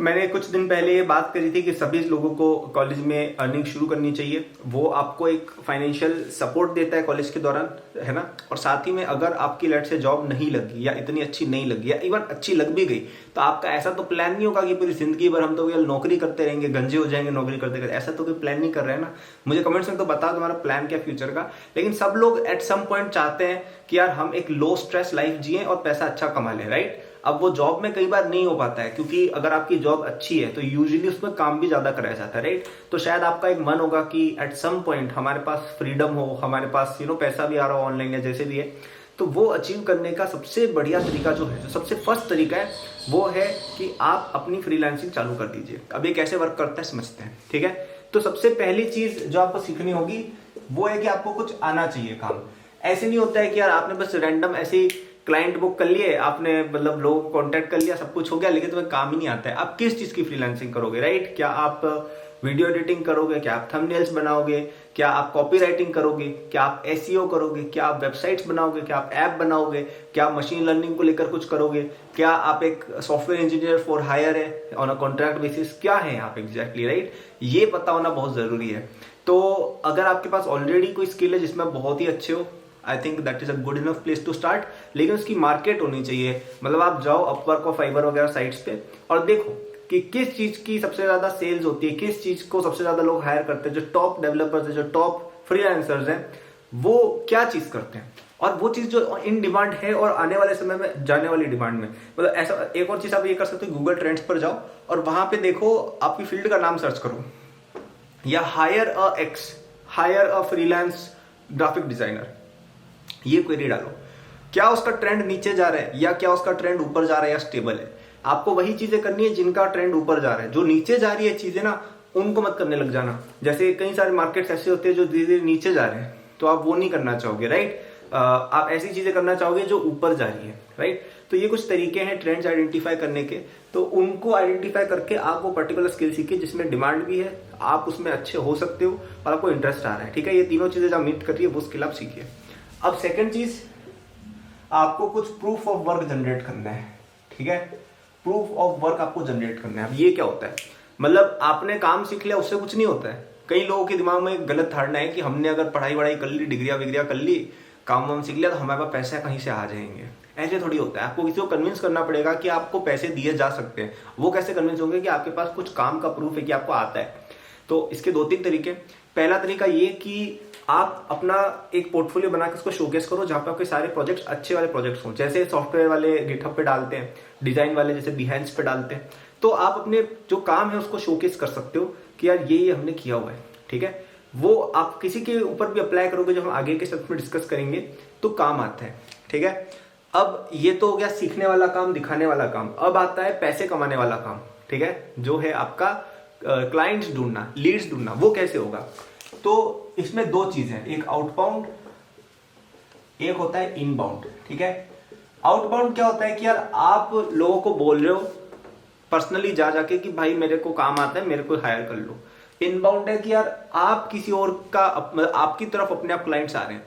मैंने कुछ दिन पहले ये बात करी थी कि सभी लोगों को कॉलेज में अर्निंग शुरू करनी चाहिए। वो आपको एक फाइनेंशियल सपोर्ट देता है कॉलेज के दौरान, है ना। और साथ ही में अगर आपकी लेट से जॉब नहीं लगी या इतनी अच्छी नहीं लगी या इवन अच्छी लग भी गई, तो आपका ऐसा तो प्लान नहीं होगा कि पूरी जिंदगी भर हम तो केवल नौकरी करते रहेंगे, गंजे हो जाएंगे नौकरी करते करते। ऐसा तो कोई प्लान नहीं कर रहे हैं ना। मुझे कमेंट्स में तो बताओ तुम्हारा प्लान क्या फ्यूचर का। लेकिन सब लोग एट सम पॉइंट चाहते हैं कि यार हम एक लो स्ट्रेस लाइफ जिए और पैसा अच्छा कमा लें, राइट। अब वो जॉब में कई बार नहीं हो पाता है, क्योंकि अगर आपकी जॉब अच्छी है तो यूजुअली उसमें काम भी ज्यादा कराया जाता है, राइट। तो शायद आपका एक मन होगा कि एट सम पॉइंट हमारे पास फ्रीडम हो, हमारे पास पैसा भी आ रहा हो ऑनलाइन या जैसे भी है। तो वो अचीव करने का सबसे बढ़िया तरीका जो है, जो सबसे फर्स्ट तरीका है, वो है कि आप अपनी फ्रीलांसिंग चालू कर दीजिए। अब ये कैसे वर्क करता है समझते हैं, ठीक है। तो सबसे पहली चीज जो आपको सीखनी होगी वो है कि आपको कुछ आना चाहिए काम। ऐसे नहीं होता है कि यार आपने बस रैंडम ऐसे ही क्लाइंट बुक कर लिए, आपने मतलब लोग कांटेक्ट कर लिया, सब कुछ हो गया, लेकिन तुम्हें काम ही नहीं आता है। आप किस चीज की फ्रीलांसिंग करोगे, राइट। क्या आप वीडियो एडिटिंग करोगे, क्या आप थंबनेल्स बनाओगे, क्या आप कॉपी राइटिंग करोगे, क्या आप एसईओ करोगे, क्या आप वेबसाइट्स बनाओगे, क्या आप ऐप बनाओगे, क्या आप मशीन लर्निंग को लेकर कुछ करोगे, क्या आप एक सॉफ्टवेयर इंजीनियर फॉर हायर है ऑन अ कॉन्ट्रैक्ट बेसिस, क्या है आप एग्जैक्टली, राइट। ये पता होना बहुत जरूरी है। तो अगर आपके पास ऑलरेडी कोई स्किल है जिसमें बहुत ही अच्छे हो, I think that is a good enough place to start. लेकिन उसकी मार्केट होनी चाहिए। मतलब आप जाओ अपवर्क और फाइवर वगैरह साइट्स पे और देखो कि किस चीज की सबसे ज्यादा सेल्स होती है, किस चीज को सबसे ज्यादा लोग हायर करते हैं। जो टॉप डेवलपर्स है, जो टॉप फ्रीलांसर्स हैं, वो क्या चीज करते हैं और वो चीज जो इन डिमांड है और आने वाले समय में जाने वाली डिमांड में। मतलब ऐसा एक और चीज आप ये कर सकते हो, गूगल ट्रेंड्स पर जाओ और वहां पे देखो, आपकी फील्ड का नाम सर्च करो या higher a freelance graphic designer, ये क्वेरी डालो। क्या उसका ट्रेंड नीचे जा रहा है या क्या उसका ट्रेंड ऊपर जा रहा है या स्टेबल है। आपको वही चीजें करनी है जिनका ट्रेंड ऊपर जा रहा है। जो नीचे जा रही है चीजें ना, उनको मत करने लग जाना। जैसे कई सारे मार्केट्स ऐसे होते हैं जो धीरे धीरे नीचे जा रहे हैं, तो आप वो नहीं करना चाहोगे, राइट। आप ऐसी चीजें करना चाहोगे जो ऊपर जा रही है, राइट। तो ये कुछ तरीके हैं ट्रेंड्स आइडेंटिफाई करने के। तो उनको आइडेंटिफाई करके आप वो पर्टिकुलर स्किल सीखिए जिसमें डिमांड भी है, आप उसमें अच्छे हो सकते हो और आपको इंटरेस्ट आ रहा है, ठीक है। ये तीनों चीजें जब मीट कर रही है वो स्किल आप सीखिए। अब सेकंड चीज, आपको कुछ प्रूफ ऑफ वर्क जनरेट करना है, ठीक है। प्रूफ ऑफ वर्क आपको जनरेट करना है। अब ये क्या होता है, मतलब आपने काम सीख लिया उससे कुछ नहीं होता है। कई लोगों के दिमाग में एक गलत धारणा है कि हमने अगर पढ़ाई वढ़ाई कर ली, डिग्रियां विग्रियां कर ली, काम वाम सीख लिया, तो हमारे पास पैसे कहीं से आ जाएंगे। ऐसे थोड़ी होता है। आपको किसी को कन्विंस करना पड़ेगा कि आपको पैसे दिए जा सकते हैं। वो कैसे कन्विंस होंगे कि आपके पास कुछ काम का प्रूफ है कि आपको आता है। तो इसके दो तीन तरीके। पहला तरीका ये कि आप अपना एक पोर्टफोलियो बना के उसको शोकेस करो, जहां पे आपके सारे प्रोजेक्ट्स अच्छे वाले प्रोजेक्ट्स हों। जैसे सॉफ्टवेयर वाले गिटहब पे डालते हैं, डिजाइन वाले जैसे बिहेंस पे डालते हैं। तो आप अपने जो काम है उसको शोकेस कर सकते हो कि यार ये हमने किया हुआ है, ठीक है। वो आप किसी के ऊपर भी अप्लाई करोगे, जो हम आगे के स्टेप्स में डिस्कस करेंगे, तो काम आता है, ठीक है। अब ये तो हो गया सीखने वाला काम, दिखाने वाला काम। अब आता है पैसे कमाने वाला काम, ठीक है, जो है आपका क्लाइंट्स ढूंढना, लीड्स ढूंढना। वो कैसे होगा, तो इसमें दो चीजें हैं, एक आउटबाउंड, एक होता है इनबाउंड, ठीक है। आउटबाउंड क्या होता है कि यार आप लोगों को बोल रहे हो पर्सनली जा जाके कि भाई मेरे को काम आता है, मेरे को हायर कर लो। इनबाउंड है कि यार आप किसी और का आपकी तरफ अपने आप क्लाइंट्स आ रहे हैं।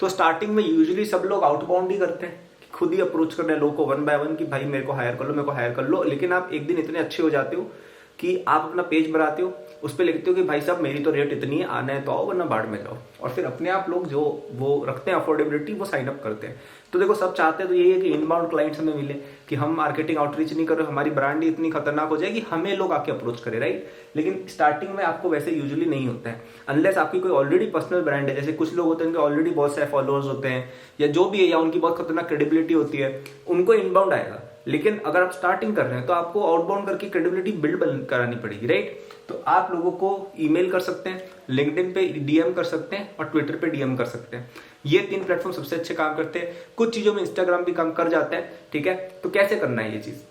तो स्टार्टिंग में यूजुअली सब लोग आउटबाउंड ही करते हैं, खुद ही अप्रोच कर रहे हैं लोगों को वन बाय वन कि भाई मेरे को हायर कर लो, मेरे को हायर कर लो। लेकिन आप एक दिन इतने अच्छे हो जाते हो कि आप अपना पेज बनाते हो, उस पर लिखते हो कि भाई साहब मेरी तो रेट इतनी है, आना है तो आओ वरना बाढ़ में जाओ। और फिर अपने आप लोग जो वो रखते हैं अफोर्डेबिलिटी, वो साइन अप करते हैं। तो देखो सब चाहते हैं तो यही है कि इनबाउंड क्लाइंट्स हमें मिले, कि हम मार्केटिंग आउटरीच नहीं कर रहे, हमारी ब्रांड ही इतनी खतरनाक हो जाए कि हमें लोग आके अप्रोच करें, राइट। लेकिन स्टार्टिंग में आपको वैसे यूजुअली नहीं होता है, अनलेस आपकी कोई ऑलरेडी पर्सनल ब्रांड है। जैसे कुछ लोग होते हैं उनके ऑलरेडी बहुत सारे फॉलोअर्स होते हैं या जो भी है, या उनकी बहुत खतरनाक क्रेडिबिलिटी होती है, उनको इनबाउंड आएगा। लेकिन अगर आप स्टार्टिंग कर रहे हैं तो आपको आउटबाउंड करके क्रेडिबिलिटी बिल्ड करानी पड़ेगी, राइट। तो आप लोगों को ईमेल कर सकते हैं, लिंक्डइन पे डीएम कर सकते हैं और ट्विटर पे डीएम कर सकते हैं। ये तीन प्लेटफॉर्म सबसे अच्छे काम करते हैं। कुछ चीजों में इंस्टाग्राम भी काम कर जाता है, ठीक है। तो कैसे करना है ये चीज,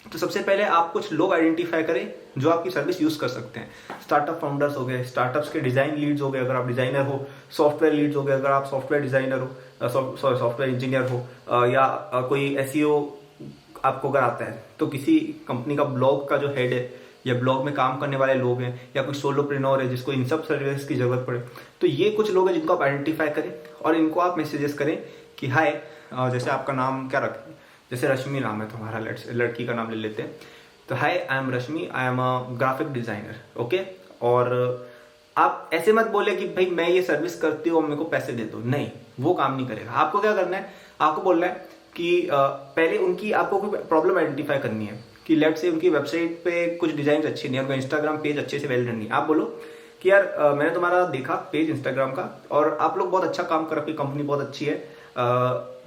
तो सबसे पहले आप कुछ लोग आइडेंटिफाई करें जो आपकी सर्विस यूज कर सकते हैं। स्टार्टअप फाउंडर्स हो गए, स्टार्टअप्स के डिजाइन लीड्स हो गए अगर आप डिजाइनर हो, सॉफ्टवेयर लीड्स हो गए अगर आप सॉफ्टवेयर डिजाइनर हो, सॉफ्टवेयर इंजीनियर हो, या कोई एसईओ आपको अगर आता है, तो किसी कंपनी का ब्लॉग का जो हेड है या ब्लॉग में काम करने वाले लोग हैं, या कोई सोलोप्रेन्योर है जिसको इन सब सर्विस की जरूरत पड़े। तो ये कुछ लोग हैं जिनको आप आइडेंटिफाई करें और इनको आप मैसेजेस करें कि हाय, जैसे आपका नाम क्या रखें, जैसे रश्मि नाम है तुम्हारा, लड़की का नाम ले लेते हैं, तो hi, I am Rashmi, I am a graphic designer, okay. और आप ऐसे मत बोले कि भाई मैं ये सर्विस करती हूँ और मेरे को पैसे दे दो, नहीं, वो काम नहीं करेगा। आपको क्या करना है, आपको बोलना है कि पहले उनकी आपको कोई प्रॉब्लम आइडेंटिफाई करनी है कि लेट से उनकी वेबसाइट पे कुछ डिजाइन अच्छी नहीं है, उनका इंस्टाग्राम पेज अच्छे से वेल रन नहीं है। आप बोलो कि यार मैंने तुम्हारा देखा पेज इंस्टाग्राम का और आप लोग बहुत अच्छा काम कर रहे हो, आपकी कंपनी बहुत अच्छी है,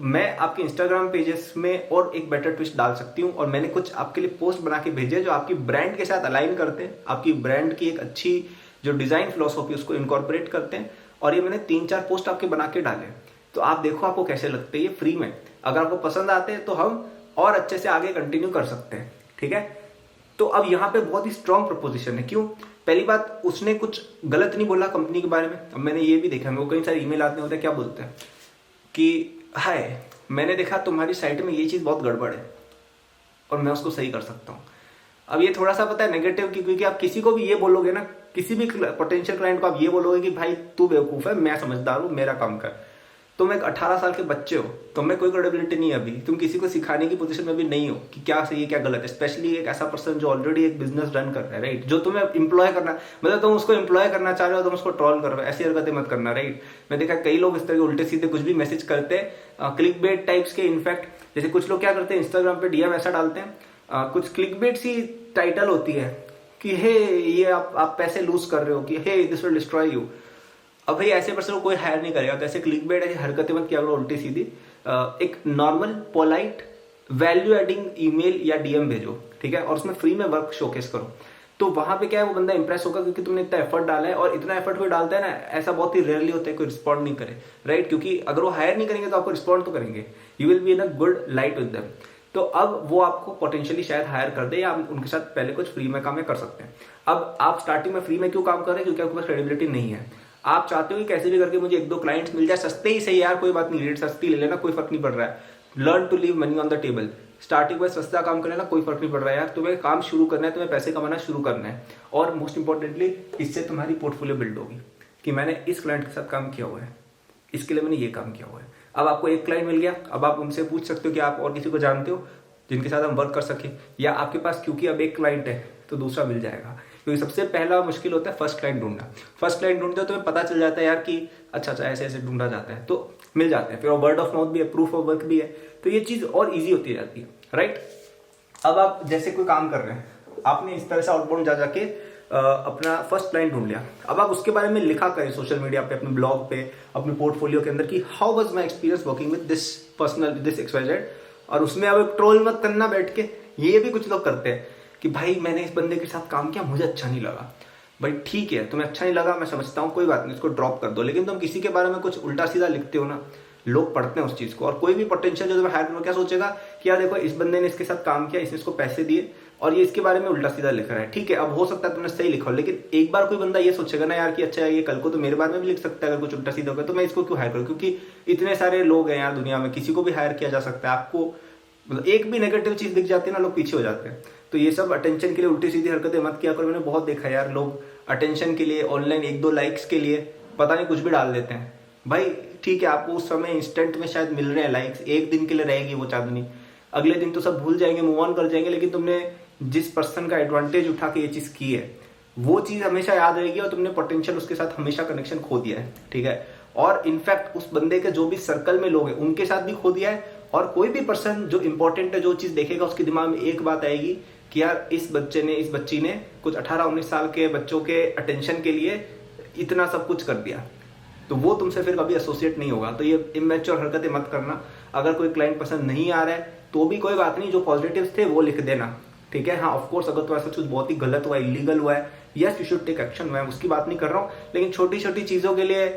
मैं आपके इंस्टाग्राम पेजेस में और एक बेटर ट्विस्ट डाल सकती हूँ और मैंने कुछ आपके लिए पोस्ट बना के भेजे जो आपकी ब्रांड के साथ अलाइन करते हैं, आपकी ब्रांड की एक अच्छी जो डिजाइन फिलोसॉफी उसको इनकॉर्पोरेट करते हैं, और ये मैंने 3-4 पोस्ट आपके बना के डाले, तो आप देखो आपको कैसे लगते हैं, ये फ्री में। अगर आपको पसंद आते हैं तो हम और अच्छे से आगे कंटिन्यू कर सकते हैं, ठीक है। तो अब यहाँ पे बहुत ही स्ट्रॉन्ग प्रपोजिशन है। क्यों? पहली बात, उसने कुछ गलत नहीं बोला कंपनी के बारे में। अब मैंने ये भी देखा, मेरे को कई सारे ईमेल आते होते हैं, क्या बोलते हैं कि हाय, मैंने देखा तुम्हारी साइट में ये चीज बहुत गड़बड़ है और मैं उसको सही कर सकता हूँ। अब ये थोड़ा सा पता है नेगेटिव की, क्योंकि आप किसी को भी ये बोलोगे ना, किसी भी पोटेंशियल क्लाइंट को आप ये बोलोगे कि भाई तू बेवकूफ है, मैं समझदार हूँ, मेरा काम कर। तुम एक 18 साल के बच्चे हो, तुम में कोई क्रेडिबिलिटी नहीं है अभी, तुम किसी को सिखाने की पोजीशन में भी नहीं हो कि क्या सही है क्या गलत है। स्पेशली एक ऐसा पर्सन जो ऑलरेडी एक बिजनेस रन कर रहा है, राइट, जो तुम्हें एम्प्लॉय करना, मतलब तुम उसको एम्प्लॉय करना चाह रहे हो, तुम उसको ट्रोल कर रहे हो, ऐसी हरकतें मत करना, राइट। मैं देखा कई लोग इस तरह के उल्टे सीधे कुछ भी मैसेज करते हैं, क्लिक बेट टाइप्स के। इनफैक्ट जैसे कुछ लोग क्या करते हैं, इंस्टाग्राम पे डीएम ऐसा डालते हैं, कुछ क्लिक बेट सी टाइटल होती है कि हे ये आप पैसे लूज कर रहे हो, कि हे दिस विल डिस्ट्रॉय यू। अब भाई ऐसे पर्सन को कोई हायर नहीं करेगा, तो ऐसे क्लिक बेट ऐसी हरकतें मत किया करो उल्टी सीधी। एक normal polite value adding email या डीएम भेजो, ठीक है, और उसमें फ्री में वर्क शोकेस करो। तो वहां पे क्या है, वो बंदा इंप्रेस होगा क्योंकि तुमने इतना एफर्ट डाला है, और इतना एफर्ट कोई डालता है ना, ऐसा बहुत ही रेयरली होता है कोई रिस्पॉन्ड नहीं करे, राइट, क्योंकि अगर वो हायर नहीं करेंगे तो आपको रिस्पॉन्ड तो करेंगे, you will be in a good light with them. तो अब वो आपको पोटेंशियली शायद हायर कर दे, या आप उनके साथ पहले कुछ फ्री में काम कर सकते हैं। अब आप स्टार्टिंग में फ्री में क्यों काम कर रहे हैं? क्योंकि आपके पास क्रेडिबिलिटी नहीं है। आप चाहते हो कि कैसे भी करके मुझे 1-2 क्लाइंट्स मिल जाए, सस्ते ही सही यार, कोई बात नहीं, रेट सस्ती ले लेना, कोई फर्क नहीं पड़ रहा है। Learn to leave money on the table. Starting में सस्ता काम कर लेना, कोई फर्क नहीं पड़ रहा है यार, तुम्हें काम शुरू करना है, तुम्हें पैसे कमाना शुरू करना है। और मोस्ट इंपॉर्टेंटली इससे तुम्हारी पोर्टफोलियो बिल्ड होगी कि मैंने इस क्लाइंट के साथ काम किया हुआ है, इसके लिए मैंने ये काम किया हुआ है। अब आपको एक क्लाइंट मिल गया, अब आप उनसे पूछ सकते हो कि आप और किसी को जानते हो जिनके साथ हम वर्क कर सके, या आपके पास क्योंकि अब एक क्लाइंट है तो दूसरा मिल जाएगा। क्योंकि सबसे पहला मुश्किल होता है फर्स्ट क्लाइंट ढूंढना। फर्स्ट क्लाइंट ढूंढते हो तुम्हें पता चल जाता है यार कि अच्छा ऐसे ऐसे ढूंढा जाता है, तो मिल जाते हैं। फिर वर्ड ऑफ माउथ भी है, प्रूफ ऑफ वर्क भी है, तो ये चीज और इजी होती जाती है, राइट। अब आप जैसे कोई काम कर रहे हैं, आपने इस तरह से आउटबाउंड जा जाके अपना फर्स्ट क्लाइंट ढूंढ लिया। अब आप उसके बारे में लिखा करें सोशल मीडिया पे, अपने ब्लॉग पे, अपने पोर्टफोलियो के अंदर कि how was my experience working with this personal, this XYZ। और उसमें अब एक ट्रोल मत करना बैठ के। ये भी कुछ लोग करते हैं कि भाई मैंने इस बंदे के साथ काम किया, मुझे अच्छा नहीं लगा। भाई ठीक है, तुम्हें अच्छा नहीं लगा, मैं समझता हूँ, कोई बात नहीं, इसको ड्रॉप कर दो। लेकिन तुम किसी के बारे में कुछ उल्टा सीधा लिखते हो ना, लोग पढ़ते हैं उस चीज को, और कोई भी पोटेंशियल जो तुम्हें हायर करना, क्या सोचेगा कि यार देखो इस बंदे ने इसके साथ काम किया, इसने इसको पैसे दिए और ये इसके बारे में उल्टा सीधा लिख रहा है। ठीक है, अब हो सकता है तुमने सही लिखा हो, लेकिन एक बार कोई बंदा ये सोचेगा ना यार कि अच्छा ये कल को तो मेरे बारे में भी लिख सकता है, अगर कुछ उल्टा सीधा होगा तो मैं इसको क्यों हायर करूँ, क्योंकि इतने सारे लोग हैं यार दुनिया में, किसी को भी हायर किया जा सकता है। आपको मतलब एक भी नेगेटिव चीज दिख जाती है ना, लोग पीछे हो जाते हैं। तो ये सब अटेंशन के लिए उल्टी सीधी हरकतें मत किया करो। मैंने बहुत देखा यार, लोग अटेंशन के लिए ऑनलाइन 1-2 लाइक्स के लिए पता नहीं कुछ भी डाल देते हैं। भाई ठीक है, आपको उस समय इंस्टेंट में शायद मिल रहे हैं लाइक्स, एक दिन के लिए रहेगी वो चांदनी, अगले दिन तो सब भूल जाएंगे, मूव ऑन कर जाएंगे। लेकिन तुमने जिस पर्सन का एडवांटेज उठा के ये चीज की है, वो चीज हमेशा याद रहेगी, और तुमने पोटेंशियल उसके साथ हमेशा कनेक्शन खो दिया है, ठीक है। और इनफैक्ट उस बंदे के जो भी सर्कल में लोग हैं उनके साथ भी खो दिया है। और कोई भी पर्सन जो इंपॉर्टेंट है, जो चीज देखेगा, उसके दिमाग में एक बात आएगी कि यार इस बच्चे ने, इस बच्ची ने कुछ 18-19 साल के बच्चों के अटेंशन के लिए इतना सब कुछ कर दिया, तो वो तुमसे फिर कभी एसोसिएट नहीं होगा। तो ये इमेच्योर हरकतें मत करना। अगर कोई क्लाइंट पसंद नहीं आ रहा है तो भी कोई बात नहीं, जो पॉजिटिव्स थे वो लिख देना, ठीक है। हाँ ऑफकोर्स अगर तो ऐसा कुछ बहुत ही गलत हुआ है, इलीगल हुआ है, yes you should take action, मैं उसकी बात नहीं कर रहा हूँ, लेकिन छोटी छोटी चीजों के लिए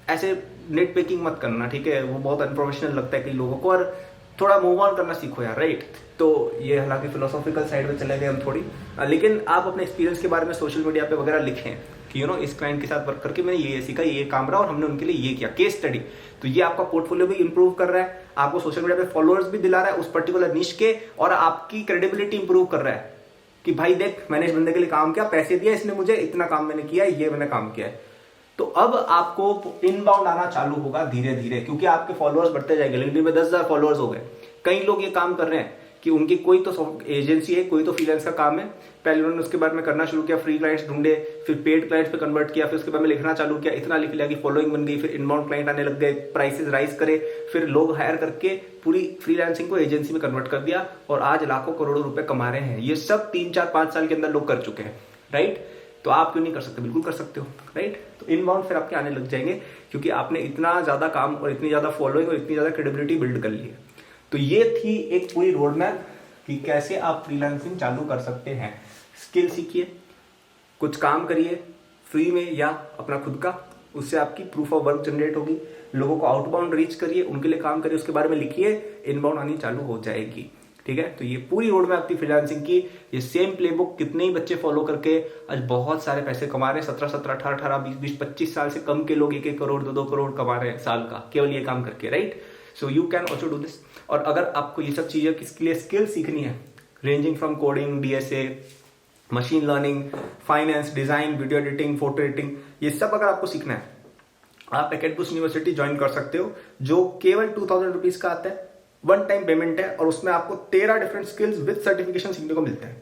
ऐसे नेट पेकिंग मत करना, ठीक है। वो बहुत अनप्रोफेशनल लगता है कई लोगों को, और थोड़ा मूव ऑन करना सीखो यार, राइट। तो ये हालांकि फिलोसॉफिकल साइड में चले गए हम थोड़ी, लेकिन आप अपने एक्सपीरियंस के बारे में सोशल मीडिया पे वगैरह लिखें कि यू नो इस क्लाइंट के साथ वर्क करके मैंने ये सीखा, ये काम रहा और हमने उनके लिए ये किया, केस स्टडी। तो ये आपका पोर्टफोलियो भी इंप्रूव कर रहा है, आपको सोशल मीडिया पे फॉलोअर्स भी दिला रहा है उस पर्टिकुलर निश के, और आपकी क्रेडिबिलिटी इंप्रूव कर रहा है कि भाई देख मैंने इस बंदे के लिए काम किया, पैसे दिया इसने मुझे, इतना काम मैंने किया, ये मैंने काम किया है। तो अब आपको इनबाउंड आना चालू होगा धीरे धीरे, क्योंकि आपके फॉलोअर्स बढ़ते जाएंगे। लिंक्डइन में 10,000 फॉलोअर्स हो गए, कई लोग ये काम कर रहे हैं कि उनकी कोई तो एजेंसी है, कोई तो फ्रीलांस का काम है। पहले उन्होंने उसके बारे में करना शुरू किया, फ्री क्लाइंट्स ढूंढे, फिर पेड क्लाइंट्स पे कन्वर्ट किया, फिर उसके बारे में लिखना चालू किया, इतना लिख लिया कि फॉलोइंग बन गई, फिर इनबाउंड क्लाइंट आने लग गए, प्राइसेस राइज करे, फिर लोग हायर करके पूरी फ्रीलांसिंग को एजेंसी में कन्वर्ट कर दिया और आज लाखों करोड़ों रुपए कमा रहे हैं। ये सब 3-4-5 साल के अंदर लोग कर चुके हैं, राइट। तो आप क्यों नहीं कर सकते? बिल्कुल कर सकते हो, राइट। तो इनबाउंड फिर आपके आने लग जाएंगे क्योंकि आपने इतना ज्यादा काम और इतनी ज्यादा फॉलोइंग और इतनी ज्यादा क्रेडिबिलिटी बिल्ड कर ली है। तो ये थी एक पूरी रोड मैप कि कैसे आप फ्रीलांसिंग चालू कर सकते हैं। स्किल सीखिए, कुछ काम करिए फ्री में या अपना खुद का, उससे आपकी प्रूफ ऑफ वर्क जनरेट होगी। लोगों को आउटबाउंड रीच करिए, उनके लिए काम करिए, उसके बारे में लिखिए, इनबाउंड आनी चालू हो जाएगी। ठीक है, तो ये पूरी रोड मैप थी फ्रीलांसिंग की। ये सेम प्लेबुक कितने ही बच्चे फॉलो करके आज बहुत सारे पैसे कमा रहे हैं। 17-17, 18-18, 20-20, 25 साल से कम के लोग 1-1 करोड़ 2-2 करोड़ कमा रहे हैं साल का, केवल ये काम करके, right. So you can also do this. और अगर आपको ये सब चीजें किसके लिए स्किल सीखनी है, ranging from coding, DSA, machine learning, finance, design, video editing, photo editing, ये सब अगर आपको सीखना है, आप एकेडबूस्ट यूनिवर्सिटी ज्वाइन कर सकते हो, जो केवल 2000 रुपीज का आता है। वन टाइम पेमेंट है और उसमें आपको 13 डिफरेंट स्किल्स विद सर्टिफिकेशन सीखने को मिलते हैं।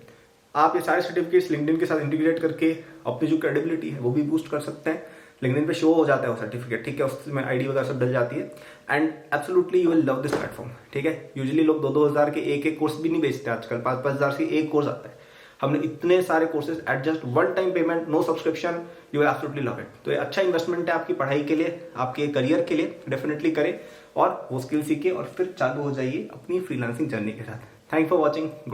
आप ये सारे सर्टिफिकेट्स लिंक्डइन के साथ इंटीग्रेट करके अपनी जो क्रेडिबिलिटी है वो भी बूस्ट कर सकते हैं। लिंक्डइन पे शो हो जाता है वो सर्टिफिकेट, ठीक है, उसमें ID वगैरह सब डल जाती है। And absolutely you will love this platform, ठीक है। यूजुअली लोग 2-2 हजार के एक कोर्स भी नहीं बेचते आजकल, 5-5 हजार के एक कोर्स आता है। हमने इतने सारे courses at just one time payment, no subscription, you will absolutely love it. तो ये अच्छा इन्वेस्टमेंट है आपकी पढ़ाई के लिए, आपके करियर के लिए, डेफिनेटली करें और वो स्किल सीखिए और फिर चालू हो जाइए अपनी फ्रीलांसिंग जर्नी के साथ। Thank for watching.